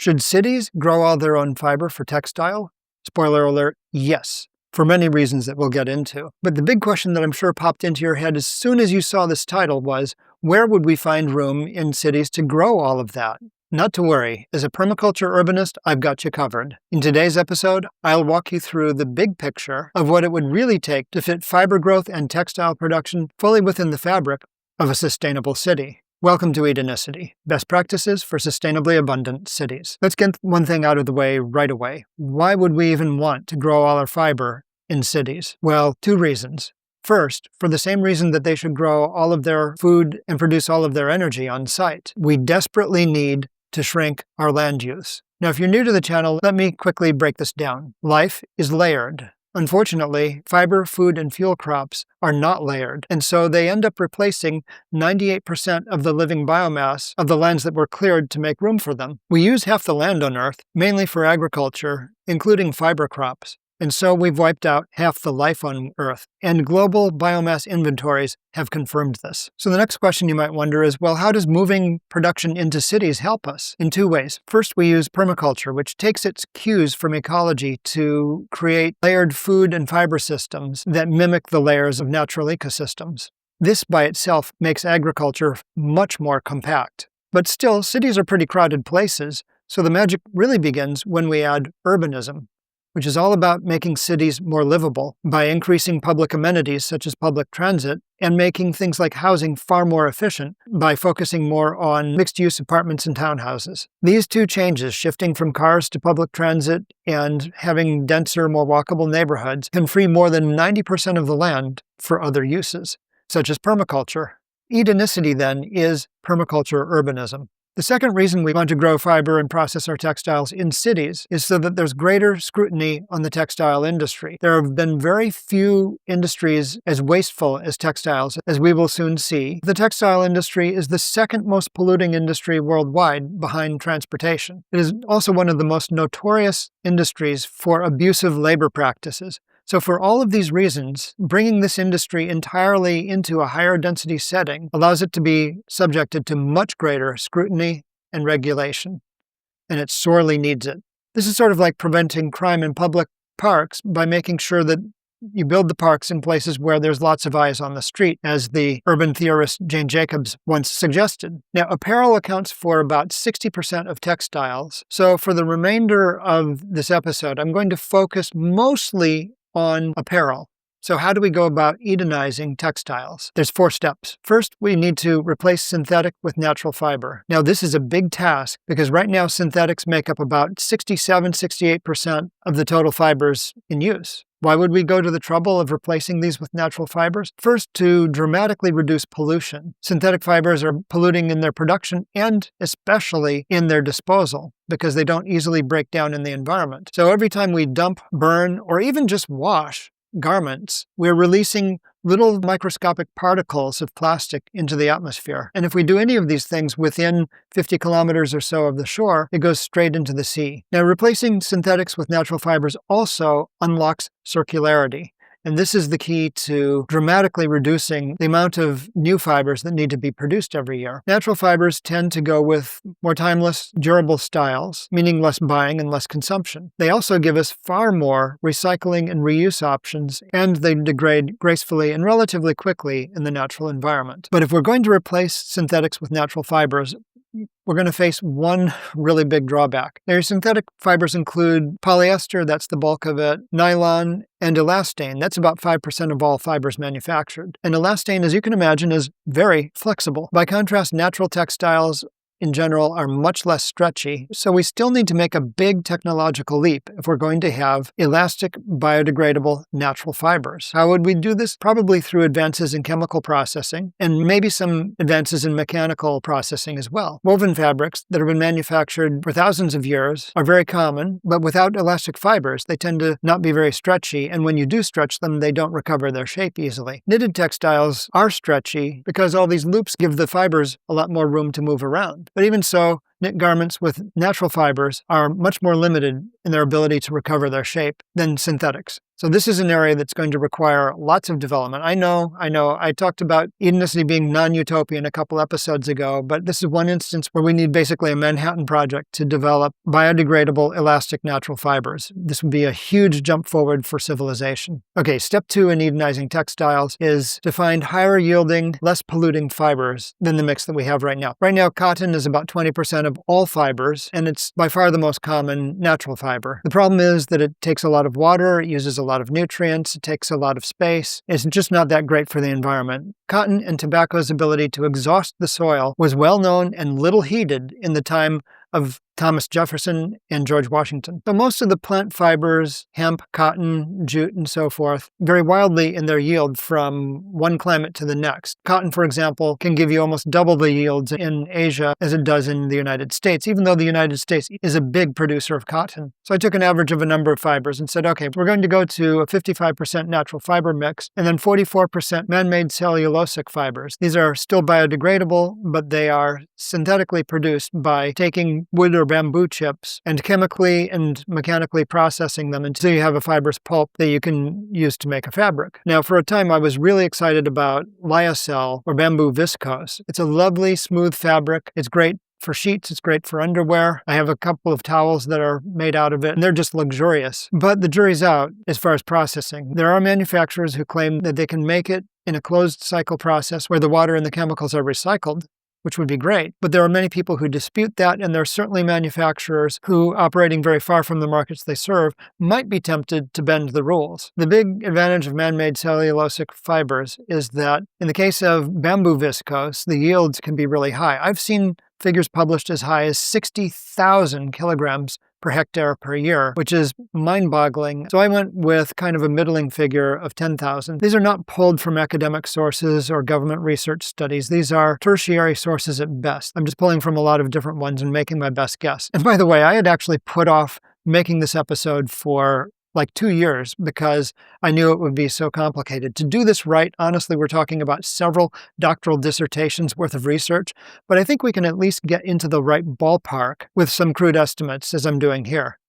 Should cities grow all their own fiber for textile? Spoiler alert, yes, for many reasons that we'll get into. But the big question that I'm sure popped into your head as soon as you saw this title was, where would we find room in cities to grow all of that? Not to worry, as a permaculture urbanist, I've got you covered. In today's episode, I'll walk you through the big picture of what it would really take to fit fiber growth and textile production fully within the fabric of a sustainable city. Welcome to Edenicity, best practices for sustainably abundant cities. Let's get one thing out of the way right away. Why would we even want to grow all our fiber in cities? Well, two reasons. First, for the same reason that they should grow all of their food and produce all of their energy on site. We desperately need to shrink our land use. Now, if you're new to the channel, let me quickly break this down. Life is layered. Unfortunately, fiber, food, and fuel crops are not layered, and so they end up replacing 98% of the living biomass of the lands that were cleared to make room for them. We use half the land on Earth, mainly for agriculture, including fiber crops. And so we've wiped out half the life on Earth, and global biomass inventories have confirmed this. So the next question you might wonder is, well, how does moving production into cities help us? In two ways. First, we use permaculture, which takes its cues from ecology to create layered food and fiber systems that mimic the layers of natural ecosystems. This by itself makes agriculture much more compact. But still, cities are pretty crowded places, so the magic really begins when we add urbanism, which is all about making cities more livable by increasing public amenities such as public transit and making things like housing far more efficient by focusing more on mixed-use apartments and townhouses. These two changes, shifting from cars to public transit and having denser, more walkable neighborhoods, can free more than 90% of the land for other uses, such as permaculture. Edenicity, then, is permaculture urbanism. The second reason we want to grow fiber and process our textiles in cities is so that there's greater scrutiny on the textile industry. There have been very few industries as wasteful as textiles, as we will soon see. The textile industry is the second most polluting industry worldwide behind transportation. It is also one of the most notorious industries for abusive labor practices. So for all of these reasons, bringing this industry entirely into a higher density setting allows it to be subjected to much greater scrutiny and regulation, and it sorely needs it. This is sort of like preventing crime in public parks by making sure that you build the parks in places where there's lots of eyes on the street, as the urban theorist Jane Jacobs once suggested. Now, apparel accounts for about 60% of textiles, so for the remainder of this episode, I'm going to focus mostly on apparel. So how do we go about Edenizing textiles? There's 4 steps. First, we need to replace synthetic with natural fiber. Now, this is a big task because right now synthetics make up about 67-68% of the total fibers in use. Why would we go to the trouble of replacing these with natural fibers? First, to dramatically reduce pollution. Synthetic fibers are polluting in their production and especially in their disposal because they don't easily break down in the environment. So every time we dump, burn, or even just wash garments, we're releasing little microscopic particles of plastic into the atmosphere. And if we do any of these things within 50 kilometers or so of the shore, it goes straight into the sea. Now, replacing synthetics with natural fibers also unlocks circularity. And this is the key to dramatically reducing the amount of new fibers that need to be produced every year. Natural fibers tend to go with more timeless, durable styles, meaning less buying and less consumption. They also give us far more recycling and reuse options, and they degrade gracefully and relatively quickly in the natural environment. But if we're going to replace synthetics with natural fibers, we're going to face one really big drawback. Their synthetic fibers include polyester, that's the bulk of it, nylon, and elastane. That's about 5% of all fibers manufactured. And elastane, as you can imagine, is very flexible. By contrast, natural textiles in general are much less stretchy, so we still need to make a big technological leap if we're going to have elastic, biodegradable, natural fibers. How would we do this? Probably through advances in chemical processing, and maybe some advances in mechanical processing as well. Woven fabrics that have been manufactured for thousands of years are very common, but without elastic fibers, they tend to not be very stretchy, and when you do stretch them, they don't recover their shape easily. Knitted textiles are stretchy because all these loops give the fibers a lot more room to move around. But even so, knit garments with natural fibers are much more limited in their ability to recover their shape than synthetics. So this is an area that's going to require lots of development. I know. I talked about Edenicity being non-utopian a couple episodes ago, but this is one instance where we need basically a Manhattan Project to develop biodegradable, elastic natural fibers. This would be a huge jump forward for civilization. Okay, step 2 in Edenizing textiles is to find higher yielding, less polluting fibers than the mix that we have right now. Right now, cotton is about 20% of all fibers, and it's by far the most common natural fiber. The problem is that it takes a lot of water, it uses a lot of nutrients, it takes a lot of space. It's just not that great for the environment. Cotton and tobacco's ability to exhaust the soil was well known and little heeded in the time of Thomas Jefferson and George Washington. So most of the plant fibers, hemp, cotton, jute, and so forth, vary wildly in their yield from one climate to the next. Cotton, for example, can give you almost double the yields in Asia as it does in the United States, even though the United States is a big producer of cotton. So I took an average of a number of fibers and said, okay, we're going to go to a 55% natural fiber mix and then 44% man-made cellulosic fibers. These are still biodegradable, but they are synthetically produced by taking wood or bamboo chips and chemically and mechanically processing them until you have a fibrous pulp that you can use to make a fabric. Now, for a time, I was really excited about lyocell or bamboo viscose. It's a lovely, smooth fabric. It's great for sheets, it's great for underwear. I have a couple of towels that are made out of it, and they're just luxurious. But the jury's out as far as processing. There are manufacturers who claim that they can make it in a closed cycle process where the water and the chemicals are recycled, which would be great. But there are many people who dispute that, and there are certainly manufacturers who, operating very far from the markets they serve, might be tempted to bend the rules. The big advantage of man-made cellulosic fibers is that in the case of bamboo viscose, the yields can be really high. I've seen figures published as high as 60,000 kilograms per hectare per year, which is mind-boggling. So I went with kind of a middling figure of 10,000. These are not pulled from academic sources or government research studies. These are tertiary sources at best. I'm just pulling from a lot of different ones and making my best guess. And by the way, I had actually put off making this episode for like 2 years because I knew it would be so complicated. To do this right, honestly, we're talking about several doctoral dissertations worth of research, but I think we can at least get into the right ballpark with some crude estimates as I'm doing here.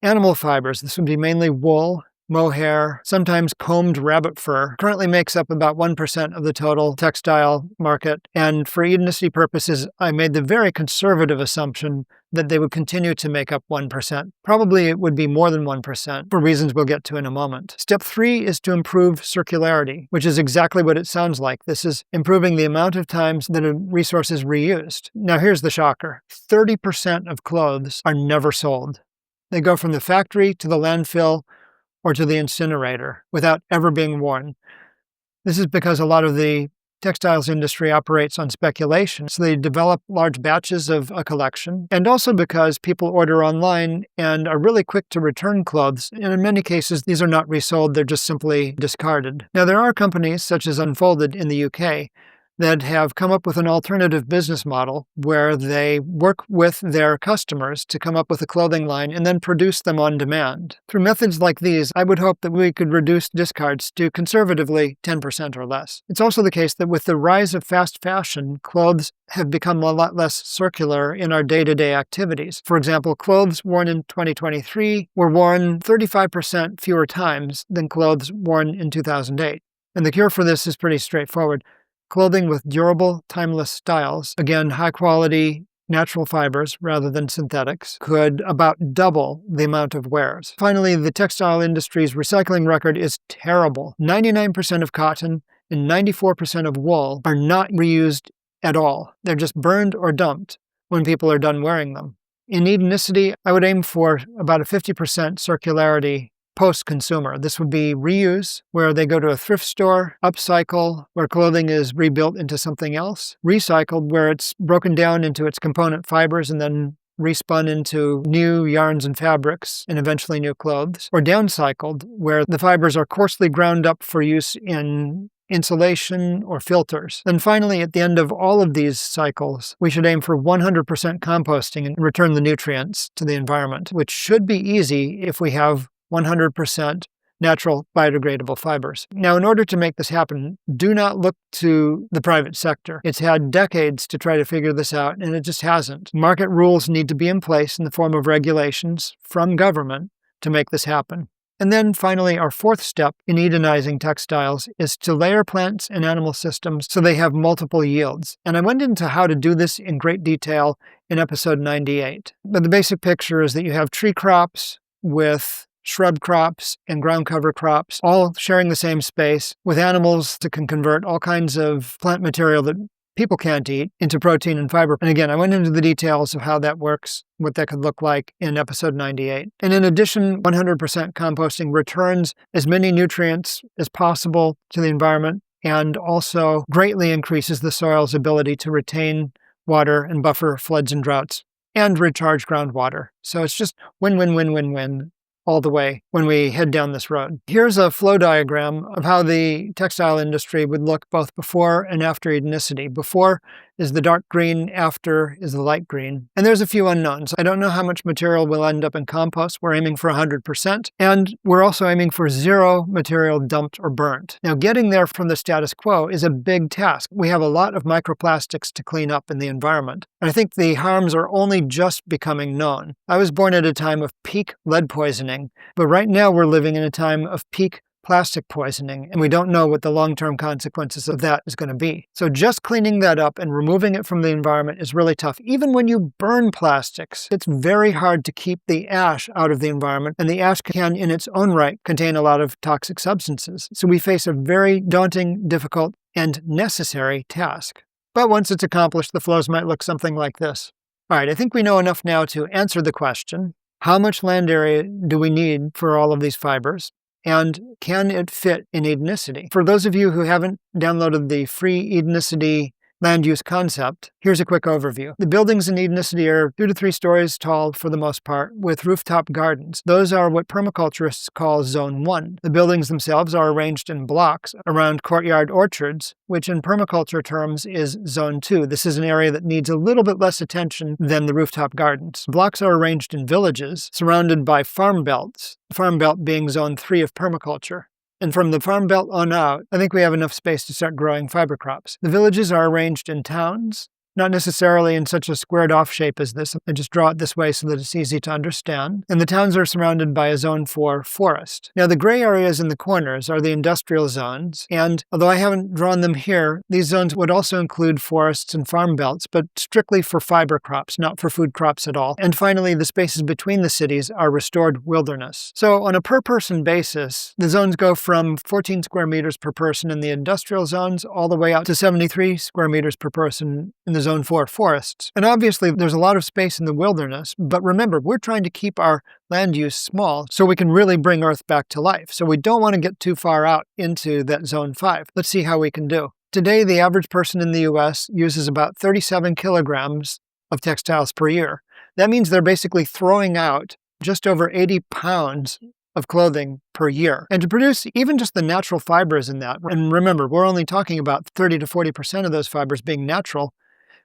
Animal fibers, this would be mainly wool, mohair, sometimes combed rabbit fur, currently makes up about 1% of the total textile market. And for Edenicity purposes, I made the very conservative assumption that they would continue to make up 1%. Probably it would be more than 1% for reasons we'll get to in a moment. Step 3 is to improve circularity, which is exactly what it sounds like. This is improving the amount of times that a resource is reused. Now here's the shocker. 30% of clothes are never sold. They go from the factory to the landfill or to the incinerator without ever being worn. This is because a lot of the textiles industry operates on speculation, so they develop large batches of a collection, and also because people order online and are really quick to return clothes, and in many cases these are not resold, they're just simply discarded. Now there are companies such as Unfolded in the UK that have come up with an alternative business model where they work with their customers to come up with a clothing line and then produce them on demand. Through methods like these, I would hope that we could reduce discards to conservatively 10% or less. It's also the case that with the rise of fast fashion, clothes have become a lot less circular in our day-to-day activities. For example, clothes worn in 2023 were worn 35% fewer times than clothes worn in 2008. And the cure for this is pretty straightforward. Clothing with durable, timeless styles, again, high-quality natural fibers rather than synthetics, could about double the amount of wears. Finally, the textile industry's recycling record is terrible. 99% of cotton and 94% of wool are not reused at all. They're just burned or dumped when people are done wearing them. In Edenicity, I would aim for about a 50% circularity post-consumer. This would be reuse, where they go to a thrift store, upcycle, where clothing is rebuilt into something else, recycled, where it's broken down into its component fibers and then respun into new yarns and fabrics and eventually new clothes, or downcycled, where the fibers are coarsely ground up for use in insulation or filters. Then finally, at the end of all of these cycles, we should aim for 100% composting and return the nutrients to the environment, which should be easy if we have 100% natural biodegradable fibers. Now, in order to make this happen, do not look to the private sector. It's had decades to try to figure this out, and it just hasn't. Market rules need to be in place in the form of regulations from government to make this happen. And then finally, our fourth step in Edenizing textiles is to layer plants and animal systems so they have multiple yields. And I went into how to do this in great detail in episode 98. But the basic picture is that you have tree crops with shrub crops and ground cover crops, all sharing the same space, with animals that can convert all kinds of plant material that people can't eat into protein and fiber. And again, I went into the details of how that works, what that could look like in episode 98. And in addition, 100% composting returns as many nutrients as possible to the environment and also greatly increases the soil's ability to retain water and buffer floods and droughts and recharge groundwater. So it's just win, win, win, win, win all the way when we head down this road. Here's a flow diagram of how the textile industry would look both before and after Edenicity. Before is the dark green, after is the light green. And there's a few unknowns. I don't know how much material will end up in compost. We're aiming for 100%. And we're also aiming for zero material dumped or burnt. Now, getting there from the status quo is a big task. We have a lot of microplastics to clean up in the environment. And I think the harms are only just becoming known. I was born at a time of peak lead poisoning, but right now we're living in a time of peak plastic poisoning, and we don't know what the long-term consequences of that is going to be. So just cleaning that up and removing it from the environment is really tough. Even when you burn plastics, it's very hard to keep the ash out of the environment, and the ash can, in its own right, contain a lot of toxic substances. So we face a very daunting, difficult, and necessary task. But once it's accomplished, the flows might look something like this. All right, I think we know enough now to answer the question, how much land area do we need for all of these fibers? And can it fit in Edenicity? For those of you who haven't downloaded the free Edenicity land use concept, here's a quick overview. The buildings in Edenicity are 2 to 3 stories tall for the most part, with rooftop gardens. Those are what permaculturists call Zone 1. The buildings themselves are arranged in blocks around courtyard orchards, which in permaculture terms is Zone 2. This is an area that needs a little bit less attention than the rooftop gardens. Blocks are arranged in villages, surrounded by farm belts, the farm belt being Zone 3 of permaculture. And from the farm belt on out, I think we have enough space to start growing fiber crops. The villages are arranged in towns, not necessarily in such a squared off shape as this. I just draw it this way so that it's easy to understand. And the towns are surrounded by a Zone 4 forest. Now the gray areas in the corners are the industrial zones, and although I haven't drawn them here, these zones would also include forests and farm belts, but strictly for fiber crops, not for food crops at all. And finally, the spaces between the cities are restored wilderness. So on a per-person basis, the zones go from 14 square meters per person in the industrial zones all the way out to 73 square meters per person in the Zone 4 forests. And obviously, there's a lot of space in the wilderness, but remember, we're trying to keep our land use small so we can really bring Earth back to life. So we don't want to get too far out into that Zone 5. Let's see how we can do. Today, the average person in the US uses about 37 kilograms of textiles per year. That means they're basically throwing out just over 80 pounds of clothing per year. And to produce even just the natural fibers in that, and remember, we're only talking about 30 to 40% of those fibers being natural,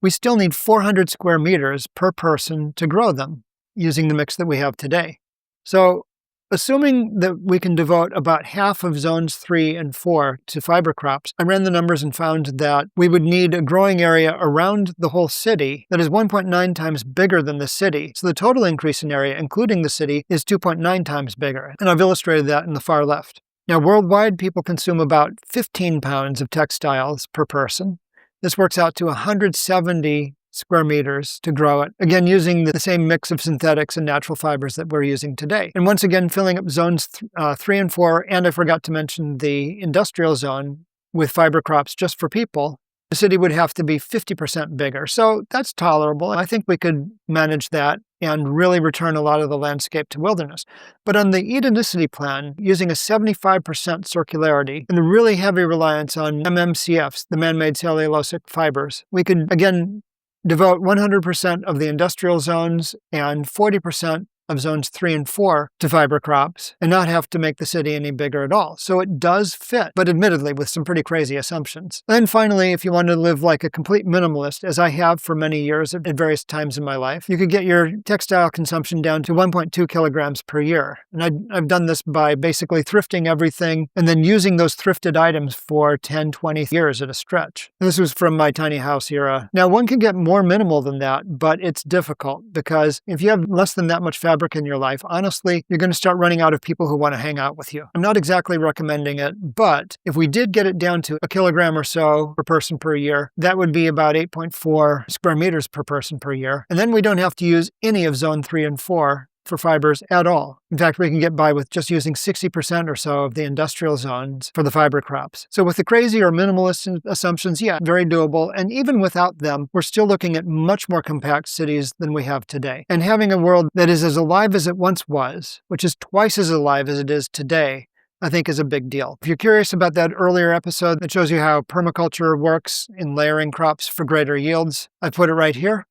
we still need 400 square meters per person to grow them using the mix that we have today. So assuming that we can devote about half of zones 3 and 4 to fiber crops, I ran the numbers and found that we would need a growing area around the whole city that is 1.9 times bigger than the city. So the total increase in area, including the city, is 2.9 times bigger. And I've illustrated that in the far left. Now, worldwide, people consume about 15 pounds of textiles per person. This works out to 170 square meters to grow it, again using the same mix of synthetics and natural fibers that we're using today. And once again, filling up zones 3 and 4, and I forgot to mention the industrial zone with fiber crops just for people, the city would have to be 50% bigger. So that's tolerable. I think we could manage that and really return a lot of the landscape to wilderness. But on the Edenicity plan, using a 75% circularity and the really heavy reliance on MMCFs, the man-made cellulosic fibers, we could, again, devote 100% of the industrial zones and 40% of zones 3 and 4 to fiber crops and not have to make the city any bigger at all. So it does fit, but admittedly with some pretty crazy assumptions. And finally, if you want to live like a complete minimalist, as I have for many years at various times in my life, you could get your textile consumption down to 1.2 kilograms per year. And I've done this by basically thrifting everything and then using those thrifted items for 10, 20 years at a stretch. And this was from my tiny house era. Now, one can get more minimal than that, but it's difficult because if you have less than that much fabric fabric in your life, honestly, you're going to start running out of people who want to hang out with you. I'm not exactly recommending it, but if we did get it down to a kilogram or so per person per year, that would be about 8.4 square meters per person per year. And then we don't have to use any of zone 3 and 4 for fibers at all. In fact, we can get by with just using 60% or so of the industrial zones for the fiber crops. So with the crazy or minimalist assumptions, yeah, very doable. And even without them, we're still looking at much more compact cities than we have today. And having a world that is as alive as it once was, which is twice as alive as it is today, I think is a big deal. If you're curious about that earlier episode that shows you how permaculture works in layering crops for greater yields, I put it right here.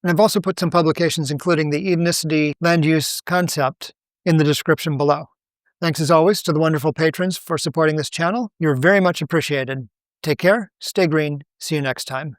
And I've also put some publications, including the Edenicity land use concept, in the description below. Thanks as always to the wonderful patrons for supporting this channel. You're very much appreciated. Take care, stay green, see you next time.